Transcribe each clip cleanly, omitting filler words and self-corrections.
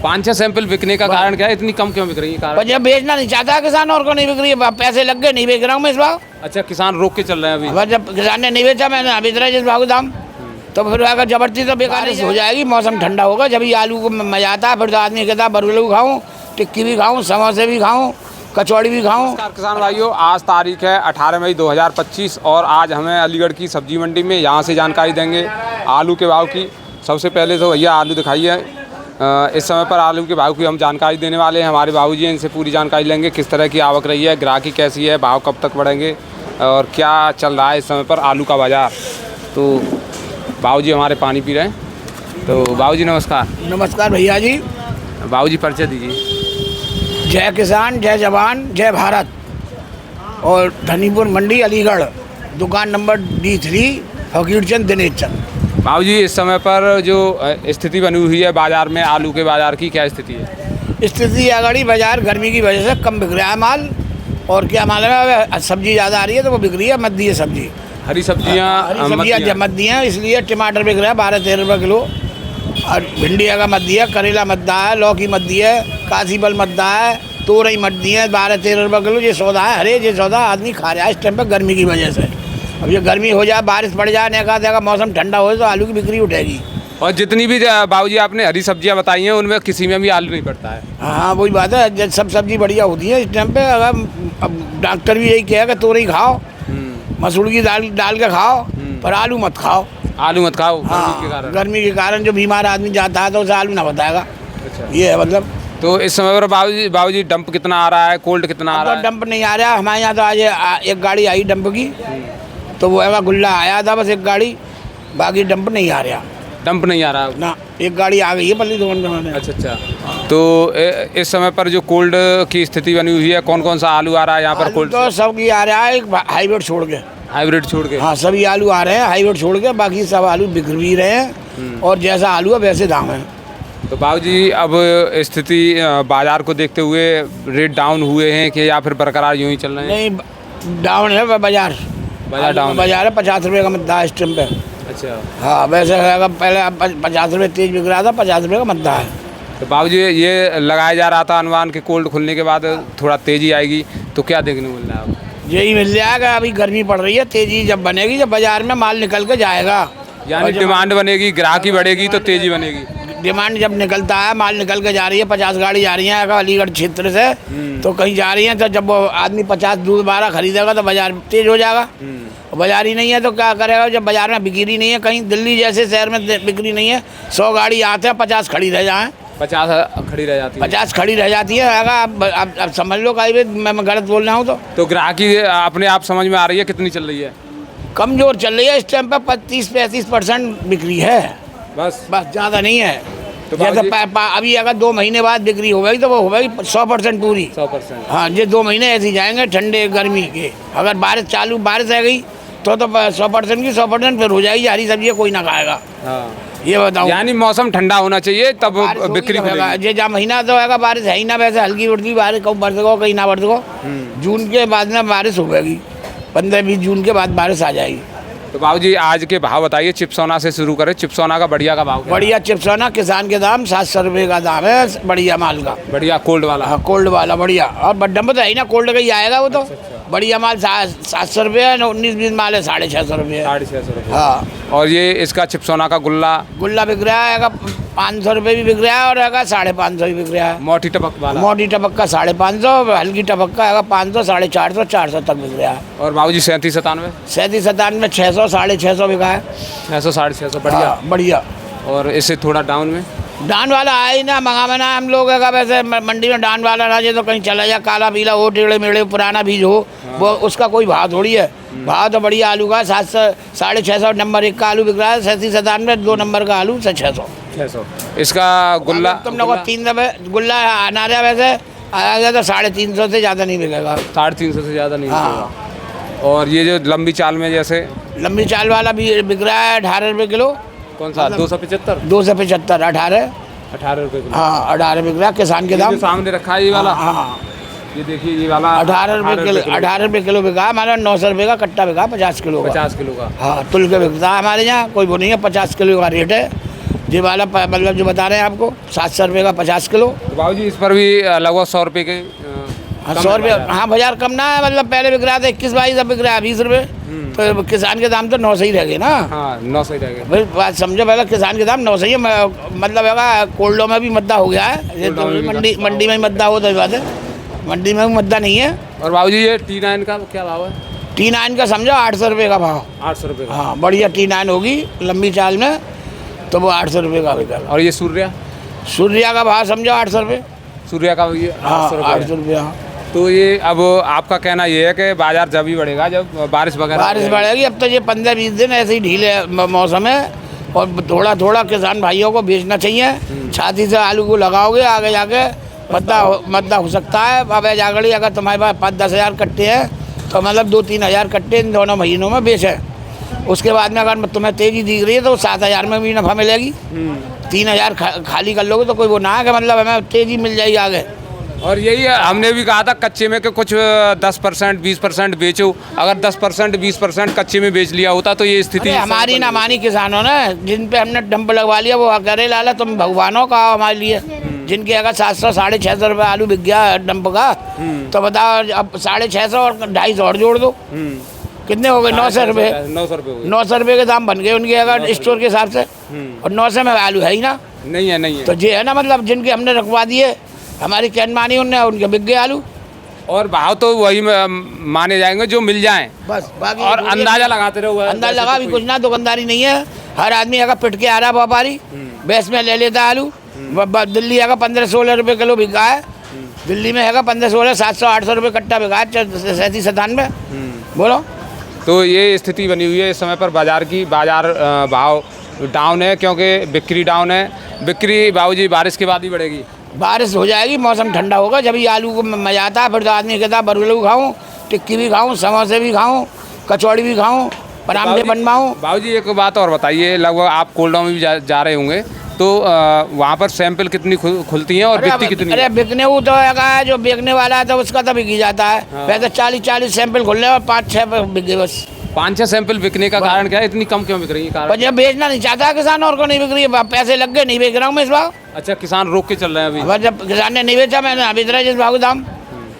5-6 sample बिकने का कारण क्या है, इतनी कम क्यों बिक रही है कारण? जब बेचना नहीं चाहता किसान और को नहीं बिक रही है, पैसे लग गए नहीं बेच रहा हूँ मैं इस भाव। अच्छा, किसान रोक के चल रहे हैं अभी। अब जब किसान ने नहीं बेचा मैंने अभी इतना जिस भाव दाम, तो फिर अगर जबरदस्ती तो बेकार हो जाएगी। मौसम ठंडा होगा जब ये आलू को मजा आता है, फिर तो आदमी कहता है बरगुलू खाऊं, टिक्की भी खाऊं, समोसे भी खाऊं, कचौड़ी भी खाऊं। नमस्कार किसान भाइयों, आज तारीख है 18 मई 2025 और आज हमें अलीगढ़ की सब्जी मंडी में यहाँ से जानकारी देंगे आलू के भाव की। सबसे पहले तो भैया आलू दिखाइए। इस समय पर आलू के भाव की हम जानकारी देने वाले हैं। हमारे बाबूजी हैं, इनसे पूरी जानकारी लेंगे किस तरह की आवक रही है, ग्राहकी कैसी है, भाव कब तक बढ़ेंगे और क्या चल रहा है इस समय पर आलू का बाज़ार। तो बाबूजी हमारे पानी पी रहे हैं। तो बाबूजी नमस्कार। नमस्कार भैया जी। बाबूजी परिचय दीजिए। जय किसान, जय जवान, जय भारत। और धनीपुर मंडी अलीगढ़, दुकान नंबर D3, फकीर चंद दिनेश चंद। बाबूजी इस समय पर जो स्थिति बनी हुई है बाज़ार में, आलू के बाज़ार की क्या स्थिति है? स्थिति अगाड़ी बाजार गर्मी की वजह से कम बिक रहा है माल। और क्या माल है, सब्जी ज़्यादा आ रही है तो वो बिक रही है मद्दी है सब्जी, हरी सब्जियाँ जब मद्दी हैं, इसलिए टमाटर बिक रहा है 12-13 रुपये किलो। और भिंडी का मद्दी है, करेला मद्दा है, लौकी मद्दी है, कासीबल मद्दा है, तोरई मद्दी है 12-13 रुपये किलो। ये सौदा है, हरे ये सौदा आदमी खा रहा है इस टाइम पर गर्मी की वजह से। अब ये गर्मी हो जाए, बारिश पड़ जाए, नेका देगा, मौसम ठंडा हो तो आलू की बिक्री उठेगी। और जितनी भी बाबूजी आपने हरी सब्जियां बताई हैं उनमें किसी में भी आलू नहीं पड़ता है। हाँ वही बात है, सब सब्जी बढ़िया होती है इस टाइम पे। अगर अब डॉक्टर भी यही कहेगा तोरई खाओ, मसूर की दाल डाल के खाओ, पर आलू मत खाओ। आलू मत खाओ। हाँ, गर्मी के कारण जो बीमार आदमी जाता है तो उसे आलू ना बताएगा। अच्छा। ये है मतलब। तो इस समय पर बाबूजी डंप कितना आ रहा है, कोल्ड कितना आ रहा है? डंप नहीं आ रहा हमारे यहाँ। तो आज एक गाड़ी आई डंप की, तो वो है गुल्ला आया था बस एक गाड़ी, बाकी डंप नहीं आ रहा। डंप नहीं आ रहा ना, एक गाड़ी आ गई है पल्ली दुकान में। अच्छा। तो इस समय पर जो कोल्ड की स्थिति बनी हुई है, कौन कौन सा आलू आ रहा है यहाँ पर कोल्ड? तो सब की आ रहा है हाईब्रिड छोड़ के। हाइब्रिड छोड़ के? हाँ, सभी आलू आ रहे हैं हाईब्रिड छोड़ के, बाकी सब आलू बिक भी रहे हैं और जैसा आलू है वैसे दाम है। तो बाबूजी अब स्थिति बाजार को देखते हुए रेट डाउन हुए हैं कि या फिर बरकरार यूँ ही चल रहे हैं? नहीं, डाउन है बाजार डाउन। बाजार है 50 रुपये का मद्दा है इस टाइम पे। अच्छा। हाँ, वैसे अगर पहले 50 रुपये तेज बिक रहा था, 50 रुपये का मद्दा है। तो बाबूजी ये लगाया जा रहा था अनुमान के कोल्ड खुलने के बाद थोड़ा तेज़ी आएगी, तो क्या देखने को मिल रहा है? यही मिल जाएगा, अभी गर्मी पड़ रही है, तेज़ी जब बनेगी जब बाजार में माल निकल के जाएगा, यानी डिमांड बनेगी, ग्राहकी बढ़ेगी तो तेज़ी बनेगी। डिमांड जब निकलता है, माल निकल के जा रही है, 50 गाड़ी जा रही है अगर अलीगढ़ क्षेत्र से, तो कहीं जा रही है, तो जब वो आदमी 50 दूध 12 खरीदेगा तो बाजार तेज हो जाएगा। बाजार ही नहीं है तो क्या करेगा जब बाजार में बिक्री नहीं है? कहीं दिल्ली जैसे शहर में बिक्री नहीं है, 100 गाड़ी आते हैं 50 खड़ी रह जाए, 50 खड़ी रह जाती है। 50 खड़ी रह जाती है। अगर अब समझ लो कहीं मैं गलत बोल रहा हूँ तो ग्राहकी अपने आप समझ में आ रही है कितनी चल रही है? कमजोर चल रही है इस टाइम पर, 30-35% बिक्री है बस, ज़्यादा नहीं है। तो जैसे अभी अगर 2 महीने बाद बिक्री हो गई तो वो हो गई 100% पूरी। 100%। हाँ, ये 2 महीने ऐसे जाएंगे ठंडे गर्मी के। अगर बारिश रह गई तो 100% की 100% फिर हो जाएगी, हरी सब्जी कोई ना खाएगा। हाँ, ये बताऊँ, यानी मौसम ठंडा होना चाहिए तब बिक्री होगा। ये जहाँ महीना तो है बारिश है ही ना, वैसे हल्की उड़ती बारिश कहीं बरस गो कहीं ना बरस गो। जून के बाद में बारिश हो जाएगी, 15-20 जून के बाद बारिश आ जाएगी। तो बाबूजी आज के भाव बताइए, चिप्सोना से शुरू करें। चिप्सोना का बढ़िया का भाव? बढ़िया चिप्सोना किसान के दाम 700 रुपये का दाम है, बढ़िया माल का। बढ़िया कोल्ड वाला? हाँ, कोल्ड वाला बढ़िया। और डंप तो है ही ना, कोल्ड का ही आएगा वो तो। अच्छा। बढ़िया माल 700 रुपये, 19-20 माल है 650 रुपये। 650 रुपये। हाँ। और ये इसका चिप्सोना का गुल्ला बिक रहा है 500 रुपये भी बिक रहा है, और 550 भी बिक रहा है। मोटी टपक वाला? मोटी टपक का 550, हल्की टपक का 500, 450, 400 तक बिक रहा है। और बाबूजी 37-97? 37-97 600, 650 बिका है। 600, 650 बढ़िया। बढ़िया। और इससे थोड़ा डाउन में? डान वाला आए ना, मंगाना हम लोग का। वैसे मंडी में डान वाला ना तो कहीं चला जाए, काला पीला हो, टेढ़े मेढ़े पुराना बीज हो। हाँ। वो उसका कोई भाव थोड़ी है। भाव तो बढ़िया आलू का 700, 650 नंबर 1 का आलू बिक रहा है। 37-97 2 नंबर का आलू 600। इसका गुल्ला तुम लोग 3 दफे गुल्ला आना रहा, वैसे आ गया तो 350 से ज़्यादा नहीं बिकेगा। 350 से ज़्यादा नहीं? हाँ। और ये जो लंबी चाल में, जैसे लंबी चाल वाला भी बिक रहा है 18 रुपये किलो। कौन सा? 275? 275, 18 रुपये किलो। हाँ, 18 बिक रहा है किसान के दाम। सामने रखा है ये वाला? हाँ, ये देखिए ये वाला 18 रुपये किलो। 18 रुपये किलो बिका हमारा। 900 रुपये का कट्टा बिका 50 किलो का। 50 किलो का? हाँ, तुल के बिकता है हमारे यहाँ, कोई वो नहीं है। 50 किलो का रेट है। ये वाला मतलब जो बता रहे हैं आपको 700 रुपये का 50 किलो। तो बाबू जी इस पर भी लगभग 100 रुपये के 100 रुपये, हाँ बाजार कम ना है, मतलब पहले बिक रहा था 21-22, अब बिक रहा है 20 रुपये। तो किसान के दाम तो 9 से ही रह गए ना। हाँ 9 सही रहेगा भाई बात समझो, पहले किसान के दाम 9 से ही है, मतलब है कोल्डो में भी मद्दा हो गया है। ये तो मंडी में ही मद्दा हो, तो बात है, मंडी में भी मद्दा नहीं है। और बाबू जी ये T9 का क्या भाव है? T9 का समझो 800 रुपये का भाव। 800 रुपये का। हाँ बढ़िया T9 होगी लंबी चाल में तो वो 800 रुपये का बिकेगा। और ये सूर्या? सूर्या का भाव समझो 800 रुपये। सूर्या का ये 800 रुपये। 800 रुपये। हाँ तो ये अब आपका कहना ये है कि बाजार जब ही बढ़ेगा जब बारिश वगैरह बारिश बढ़ेगी। अब तो ये 15-20 दिन ऐसे ही ढीले मौसम है, और थोड़ा थोड़ा किसान भाइयों को बेचना चाहिए। छाती से आलू को लगाओगे आगे जाके मद्दा हो सकता है। अब जागड़ी अगर तुम्हारे पास 5-10 हज़ार कट्टे हैं तो मतलब 2-3 हज़ार कट्टे इन दोनों महीनों में बेचे। उसके बाद में अगर तुम्हें तेज़ी दिख रही है तो 7 हज़ार में भी नफ़ा मिलेगी। 3 हज़ार खाली कर लोगे तो कोई वो ना है कि मतलब हमें तेज़ी मिल जाएगी आगे। और यही हमने भी कहा था कच्चे में कि कुछ 10% 20% बेचो। अगर 10% 20% कच्चे में बेच लिया होता तो ये स्थिति हमारी ना मानी किसानों ने, जिन पे हमने डंप लगवा लिया वो करे लाला तुम भगवानों का हमारे लिए। जिनके अगर 700-650 रुपये आलू बिक गया डंप का, तो बताओ अब 650 और 250 और जोड़ दो, कितने हो गए? 900 रुपये। 900 रुपये के दाम बन गए उनके अगर स्टोर के हिसाब से। और 900 में आलू है ही ना, नहीं है। तो ये है ना, मतलब जिनके हमने रखवा दिए हमारी कैन मानी उनने, उनके बिक गए आलू। और भाव तो वही माने जाएंगे जो मिल जाएं बस, बाकी और अंदाजा लगाते रहो। अंदाजा लगा भी कुछ ना, दुकानदारी नहीं है। हर आदमी अगर पिट के आ रहा व्यापारी बेस में ले लेता आलू। दिल्ली है 15-16 रुपये किलो बिका है, दिल्ली में है 15-16, 700-800 रुपये कट्टा बिका है 37-97। बोलो। तो ये स्थिति बनी हुई है इस समय पर बाजार की। बाजार भाव डाउन है क्योंकि बिक्री डाउन है। बिक्री बाबूजी बारिश के बाद ही बढ़ेगी। बारिश हो जाएगी, मौसम ठंडा होगा, जब ये आलू को मजा आता है। फिर तो आदमी कहता है बरगलू खाऊं, टिक्की भी खाऊं, समोसे भी खाऊं, कचौड़ी भी खाऊं, परांठे बनवाऊं। बाबूजी एक बात और बताइए, लगभग आप कोल्डों में भी जा रहे होंगे तो वहाँ पर सैंपल कितनी खुलती हैं और बिकती कितनी? अरे बिकने वो तो है, जो बेचने वाला है तो उसका तो बिक ही जाता है। वैसे 40-40 सैंपल खुल रहे और 5-6 बिक गए बस। 5-6 सैंपल बिकने का कारण क्या है? इतनी कम क्यों बिक रही है? जब बेचना नहीं चाहता किसान और को नहीं बिक रही है, पैसे लग गए, नहीं बेच रहा हूँ मैं इस बार। अच्छा, किसान रोक के चल रहे हैं अभी? जब किसान ने नहीं बेचा, मैंने बेच रहा है जिस भाव दाम,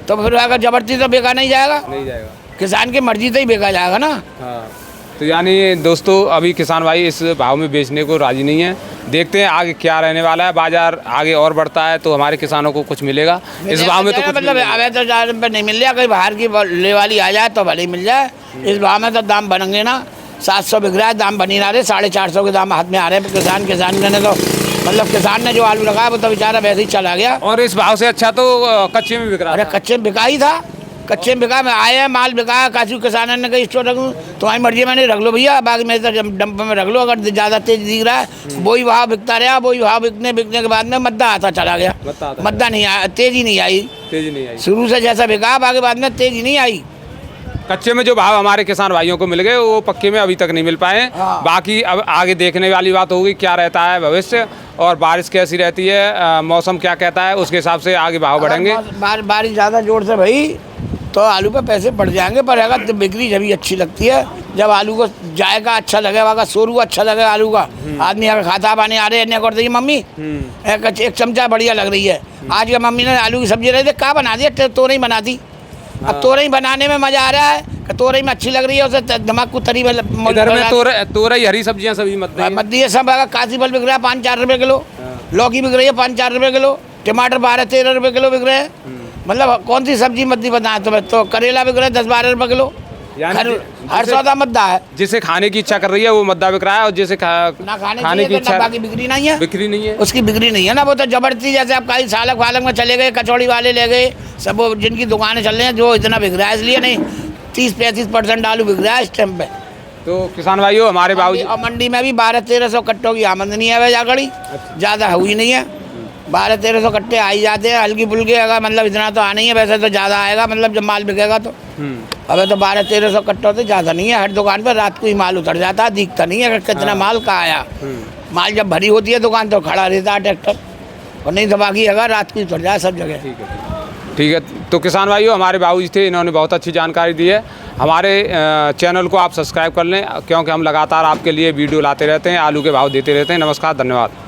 तो फिर अगर जबरदस्ती तो बेचा नहीं जाएगा। किसान की मर्जी से ही बेचा जाएगा ना। हाँ। तो यानी दोस्तों अभी किसान भाई इस भाव में बेचने को राजी नहीं है। देखते हैं आगे क्या रहने वाला है। बाजार आगे और बढ़ता है तो हमारे किसानों को कुछ मिलेगा। इस भाव में तो कुछ मतलब अवे तो ज़्यादा पे नहीं मिल रहा, कहीं बाहर की ले वाली आ जाए तो भले ही मिल जाए। इस भाव में तो दाम बनेंगे ना। 700 बिक रहा है, दाम बनी ना रहे, 450 के दाम हाथ में आ रहे हैं। किसान ने तो मतलब किसान ने जो आलू लगाया वो तो बेचारा वैसे ही चला गया। और इस भाव से अच्छा तो कच्चे में बिक रहा। अरे कच्चे में बिका ही था, कच्चे में बिका में आए हैं, माल बिका। काशू किसानों ने कहीं स्टोर रखूँ, तुम्हारी मर्जी मैंने रख लो भैया, बाकी मेरे तो डंप में रख लो। अगर ज़्यादा तेज दिख रहा है वही भाव बिकता रहा, वही भाव बिकने के बाद में मद्दा आता चला गया। मद्दा नहीं आया, तेजी नहीं आई। शुरू से जैसा बिका बाकी बाद में तेजी नहीं आई। कच्चे में जो भाव हमारे किसान भाइयों को मिल गए वो पक्के में अभी तक नहीं मिल पाए। हाँ। बाकी अब आगे देखने वाली बात होगी क्या रहता है भविष्य, और बारिश कैसी रहती है, मौसम क्या कहता है, उसके हिसाब से आगे भाव बढ़ेंगे। बारिश ज़्यादा जोर से भाई तो आलू पे पैसे बढ़ जाएंगे, पर अगर बिक्री जब भी अच्छी लगती है, जब आलू को जाएगा अच्छा लगेगा, अगर शोरू अच्छा लगेगा आलू का, आदमी अगर खाता पानी आ रहे हैं कर देगी मम्मी एक चमचा बढ़िया लग रही है। आज का मम्मी ने आलू की सब्जी रही थी, क्या बना दिया, तोरई बना दी। अब तोरई बनाने में मजा आ रहा है, तोरई में अच्छी लग रही है, उसे दिमाग को तरी में तोरई हरी सब्जियां सभी मत दिए सब। अगर काशी फल बिक रहा है 5-4 रुपये किलो, लौकी बिक रही है 5-4 रुपये किलो, टमाटर 12-13 रुपये किलो बिक रहे हैं। मतलब कौन सी सब्जी मद्दी बता तुम्हें, तो करेला बिक रहा है 10-12 रुपये किलो। हर सौदा मद्दा है। जिसे खाने की इच्छा कर रही है वो मद्दा बिक रहा है, और जिसे ना खाने की इच्छा बाकी बिक्री नहीं है, उसकी बिक्री नहीं है ना। वो तो जबरदस्ती, जैसे आप कहीं सालक वालक में चले गए, कचौड़ी वाले ले गए, सब वो जिनकी दुकानें चल रही हैं जो इतना बिक रहा है, इसलिए नहीं 30-35% आलू बिक रहा है इस टाइम पे। तो किसान भाइयों हमारे बाबूजी, और मंडी में भी 1200-1300 कट्टों की आमदनी है जागड़ी, ज़्यादा हुई नहीं है। 1200-1300 कट्टे आ ही जाते हैं, हल्की फुल्की। अगर मतलब इतना तो आना ही है, वैसे तो ज़्यादा आएगा मतलब जब माल बिकेगा तो। अबे तो 1200-1300 कट्टों तो ज़्यादा नहीं है। हर दुकान पर रात को ही माल उतर जाता है, दिखता नहीं है अगर कितना माल कहाँ आया। माल जब भरी होती है दुकान तो खड़ा रहता है ट्रैक्टर, और नहीं तो बाकी अगर रात को ही उतर जाए सब जगह। ठीक है। तो किसान भाइयों हमारे बाबूजी थे, इन्होंने बहुत अच्छी जानकारी दी है। हमारे चैनल को आप सब्सक्राइब कर लें क्योंकि हम लगातार आपके लिए वीडियो लाते रहते हैं, आलू के भाव देते रहते हैं। नमस्कार, धन्यवाद।